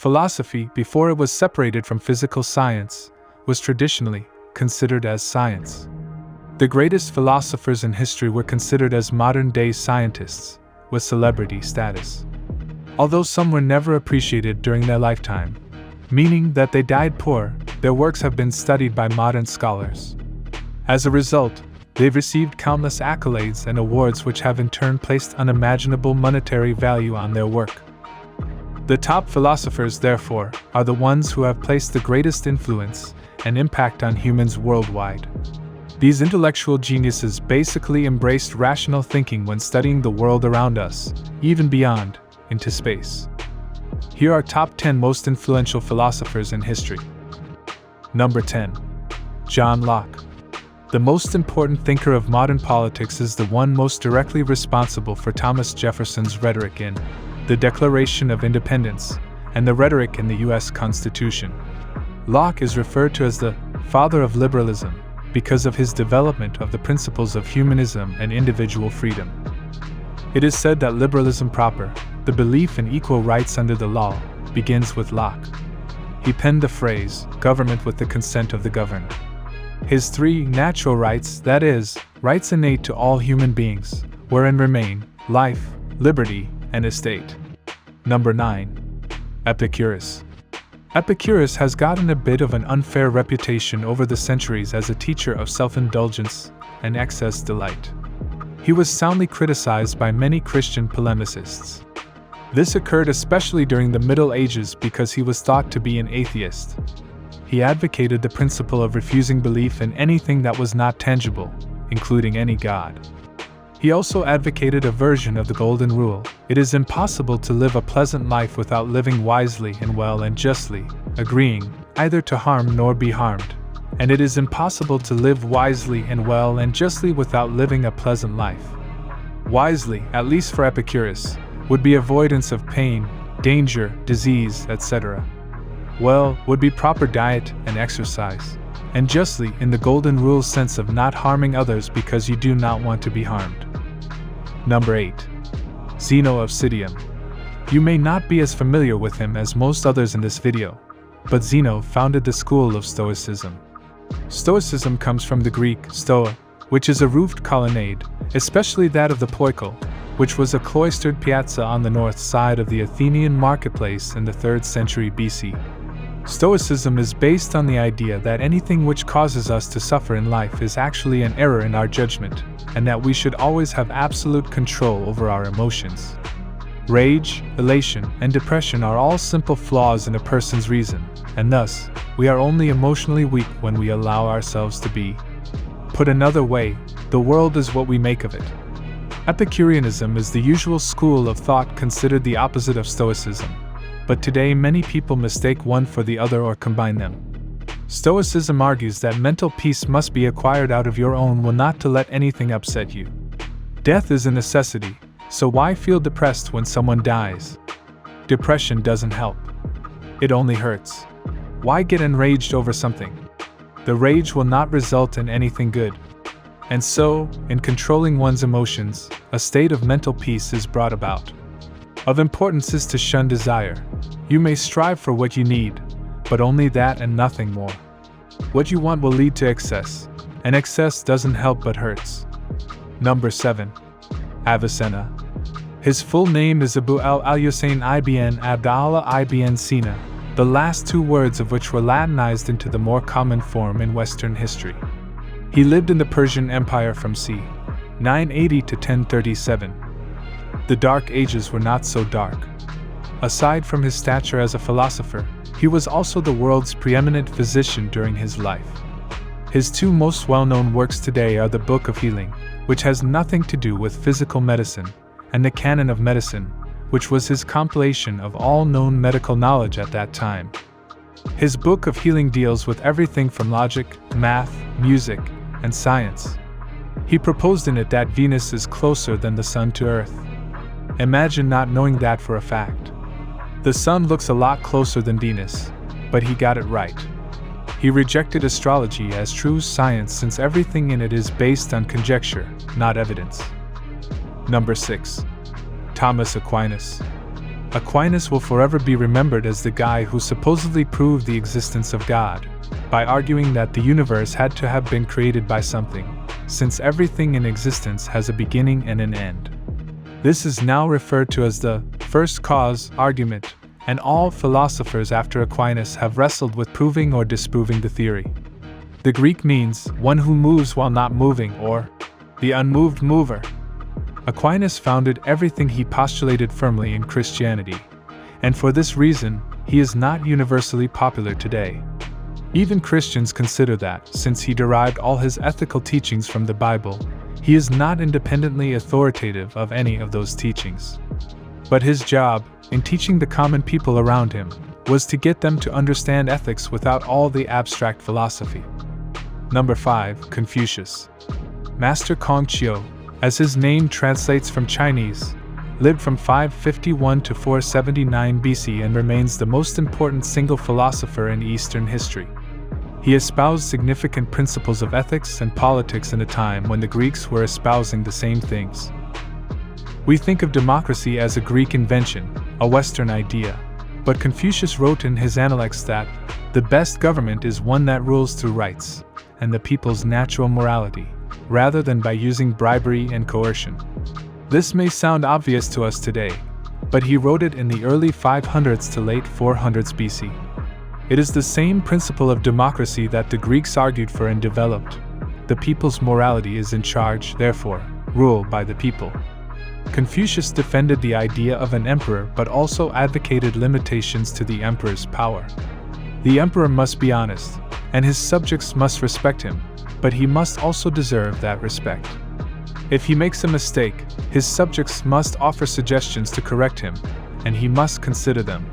Philosophy, before it was separated from physical science, was traditionally considered as science. The greatest philosophers in history were considered as modern-day scientists, with celebrity status. Although some were never appreciated during their lifetime, meaning that they died poor, their works have been studied by modern scholars. As a result, they've received countless accolades and awards which have in turn placed unimaginable monetary value on their work. The top philosophers, therefore, are the ones who have placed the greatest influence and impact on humans worldwide. These intellectual geniuses basically embraced rational thinking when studying the world around us, even beyond, into space. Here are top 10 most influential philosophers in history. Number 10. John Locke. The most important thinker of modern politics is the one most directly responsible for Thomas Jefferson's rhetoric in the Declaration of Independence and the rhetoric in the U.S. Constitution. Locke is referred to as the father of liberalism because of his development of the principles of humanism and individual freedom. It is said that liberalism proper, the belief in equal rights under the law, begins with Locke. He penned the phrase, government with the consent of the governed. His three natural rights, that is, rights innate to all human beings, were and remain life, liberty, and estate. Number 9. Epicurus. Epicurus has gotten a bit of an unfair reputation over the centuries as a teacher of self-indulgence and excess delight. He was soundly criticized by many Christian polemicists. This occurred especially during the Middle Ages because he was thought to be an atheist. He advocated the principle of refusing belief in anything that was not tangible, including any god. He also advocated a version of the Golden Rule: it is impossible to live a pleasant life without living wisely and well and justly, agreeing either to harm nor be harmed, and it is impossible to live wisely and well and justly without living a pleasant life. Wisely, at least for Epicurus, would be avoidance of pain, danger, disease, etc. Well would be proper diet and exercise, and justly in the Golden Rule's sense of not harming others because you do not want to be harmed. Number 8. Zeno of Citium. You may not be as familiar with him as most others in this video, but Zeno founded the school of Stoicism. Stoicism comes from the Greek stoa, which is a roofed colonnade, especially that of the Poikile, which was a cloistered piazza on the north side of the Athenian marketplace in the 3rd century BC. Stoicism is based on the idea that anything which causes us to suffer in life is actually an error in our judgment, and that we should always have absolute control over our emotions. Rage, elation, and depression are all simple flaws in a person's reason, and thus, we are only emotionally weak when we allow ourselves to be. Put another way, the world is what we make of it. Epicureanism is the usual school of thought considered the opposite of Stoicism, but today many people mistake one for the other or combine them. Stoicism argues that mental peace must be acquired out of your own will, not to let anything upset you. Death is a necessity, so why feel depressed when someone dies? Depression doesn't help. It only hurts. Why get enraged over something? The rage will not result in anything good. And so, in controlling one's emotions, a state of mental peace is brought about. Of importance is to shun desire. You may strive for what you need, but only that and nothing more. What you want will lead to excess, and excess doesn't help but hurts. Number 7. Avicenna. His full name is Abu al-Hussein ibn Abdallah ibn Sina, the last two words of which were Latinized into the more common form in Western history. He lived in the Persian Empire from c. 980 to 1037. The Dark Ages were not so dark. Aside from his stature as a philosopher, he was also the world's preeminent physician during his life. His two most well-known works today are the Book of Healing, which has nothing to do with physical medicine, and the Canon of Medicine, which was his compilation of all known medical knowledge at that time. His Book of Healing deals with everything from logic, math, music, and science. He proposed in it that Venus is closer than the Sun to Earth. Imagine not knowing that for a fact. The Sun looks a lot closer than Venus, but he got it right. He rejected astrology as true science since everything in it is based on conjecture, not evidence. Number 6. Thomas Aquinas. Aquinas will forever be remembered as the guy who supposedly proved the existence of God, by arguing that the universe had to have been created by something, since everything in existence has a beginning and an end. This is now referred to as the first cause argument, and all philosophers after Aquinas have wrestled with proving or disproving the theory. The Greek means one who moves while not moving, or the unmoved mover. Aquinas founded everything he postulated firmly in Christianity, and for this reason, he is not universally popular today. Even Christians consider that, since he derived all his ethical teachings from the Bible, he is not independently authoritative of any of those teachings. But his job, in teaching the common people around him, was to get them to understand ethics without all the abstract philosophy. Number 5. Confucius. Master Kongqiu, as his name translates from Chinese, lived from 551 to 479 BC and remains the most important single philosopher in Eastern history. He espoused significant principles of ethics and politics in a time when the Greeks were espousing the same things. We think of democracy as a Greek invention, a Western idea, but Confucius wrote in his Analects that the best government is one that rules through rights and the people's natural morality, rather than by using bribery and coercion. This may sound obvious to us today, but he wrote it in the early 500s to late 400s BC. It is the same principle of democracy that the Greeks argued for and developed. The people's morality is in charge, therefore, rule by the people. Confucius defended the idea of an emperor but also advocated limitations to the emperor's power. The emperor must be honest, and his subjects must respect him, but he must also deserve that respect. If he makes a mistake, his subjects must offer suggestions to correct him, and he must consider them.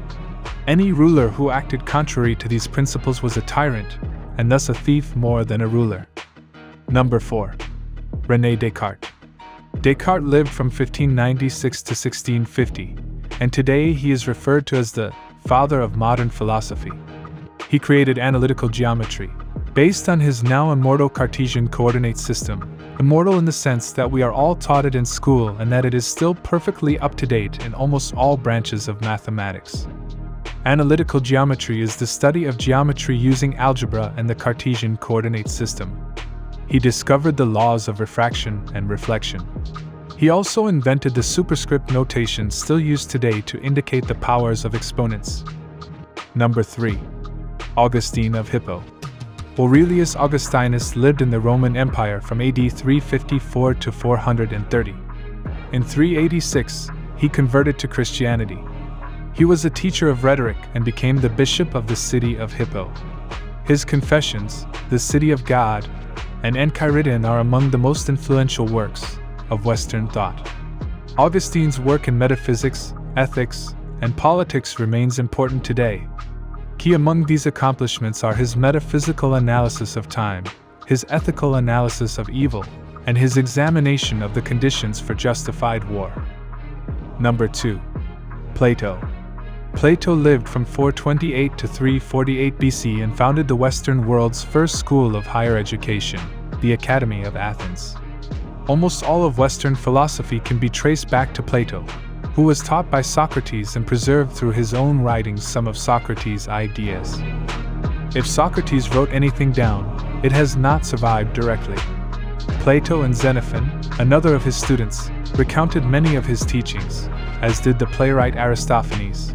Any ruler who acted contrary to these principles was a tyrant, and thus a thief more than a ruler. Number 4. René Descartes. Descartes lived from 1596 to 1650, and today he is referred to as the father of modern philosophy. He created analytical geometry, based on his now immortal Cartesian coordinate system, immortal in the sense that we are all taught it in school and that it is still perfectly up to date in almost all branches of mathematics. Analytical geometry is the study of geometry using algebra and the Cartesian coordinate system. He discovered the laws of refraction and reflection. He also invented the superscript notation still used today to indicate the powers of exponents. Number 3. Augustine of Hippo. Aurelius Augustinus lived in the Roman Empire from AD 354 to 430. In 386, he converted to Christianity. He was a teacher of rhetoric and became the bishop of the city of Hippo. His Confessions, The City of God, and Enchiridion are among the most influential works of Western thought. Augustine's work in metaphysics, ethics, and politics remains important today. Key among these accomplishments are his metaphysical analysis of time, his ethical analysis of evil, and his examination of the conditions for justified war. Number 2. Plato. Plato lived from 428 to 348 BC and founded the Western world's first school of higher education, the Academy of Athens. Almost all of Western philosophy can be traced back to Plato, who was taught by Socrates and preserved through his own writings some of Socrates' ideas. If Socrates wrote anything down, it has not survived directly. Plato and Xenophon, another of his students, recounted many of his teachings, as did the playwright Aristophanes.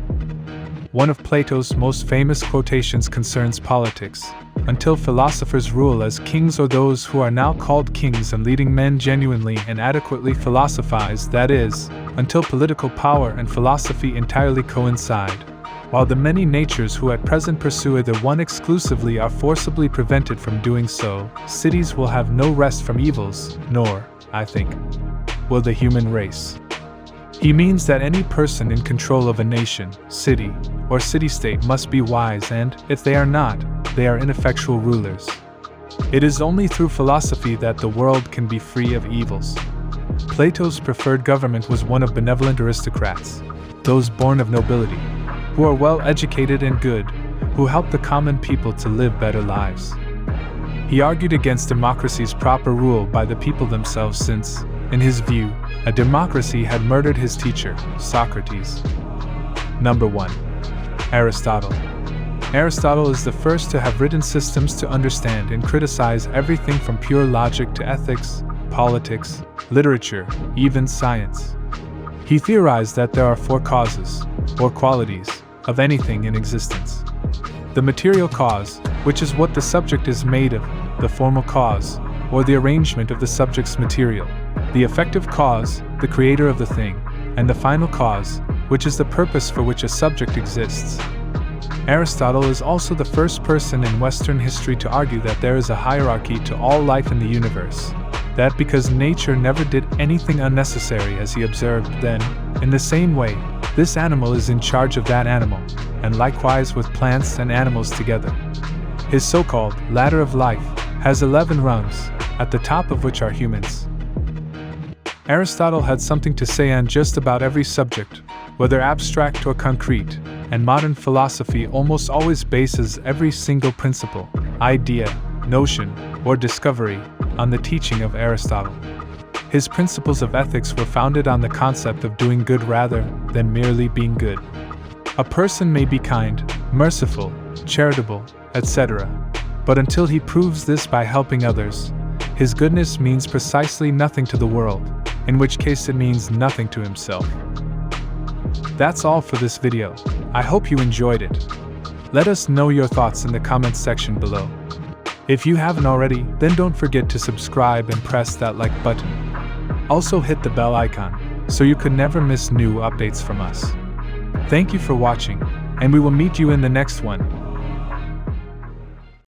One of Plato's most famous quotations concerns politics. Until philosophers rule as kings or those who are now called kings and leading men genuinely and adequately philosophize, that is, until political power and philosophy entirely coincide, while the many natures who at present pursue either one exclusively are forcibly prevented from doing so, cities will have no rest from evils, nor, I think, will the human race. He means that any person in control of a nation, city, or city-state must be wise and, if they are not, they are ineffectual rulers. It is only through philosophy that the world can be free of evils. Plato's preferred government was one of benevolent aristocrats, those born of nobility, who are well educated and good, who help the common people to live better lives. He argued against democracy's proper rule by the people themselves since, in his view, a democracy had murdered his teacher, Socrates. Number 1. Aristotle. Aristotle is the first to have written systems to understand and criticize everything from pure logic to ethics, politics, literature, even science. He theorized that there are 4 causes, or qualities, of anything in existence. The material cause, which is what the subject is made of, the formal cause, or the arrangement of the subject's material, the effective cause, the creator of the thing, and the final cause, which is the purpose for which a subject exists. Aristotle is also the first person in Western history to argue that there is a hierarchy to all life in the universe, that because nature never did anything unnecessary as he observed, then, in the same way, this animal is in charge of that animal, and likewise with plants and animals together. His so-called ladder of life has 11 rungs, at the top of which are humans. Aristotle had something to say on just about every subject, whether abstract or concrete, and modern philosophy almost always bases every single principle, idea, notion, or discovery on the teaching of Aristotle. His principles of ethics were founded on the concept of doing good rather than merely being good. A person may be kind, merciful, charitable, etc., but until he proves this by helping others, his goodness means precisely nothing to the world, in which case it means nothing to himself. That's all for this video. I hope you enjoyed it. Let us know your thoughts in the comments section below. If you haven't already, then don't forget to subscribe and press that like button. Also hit the bell icon, so you can never miss new updates from us. Thank you for watching, and we will meet you in the next one.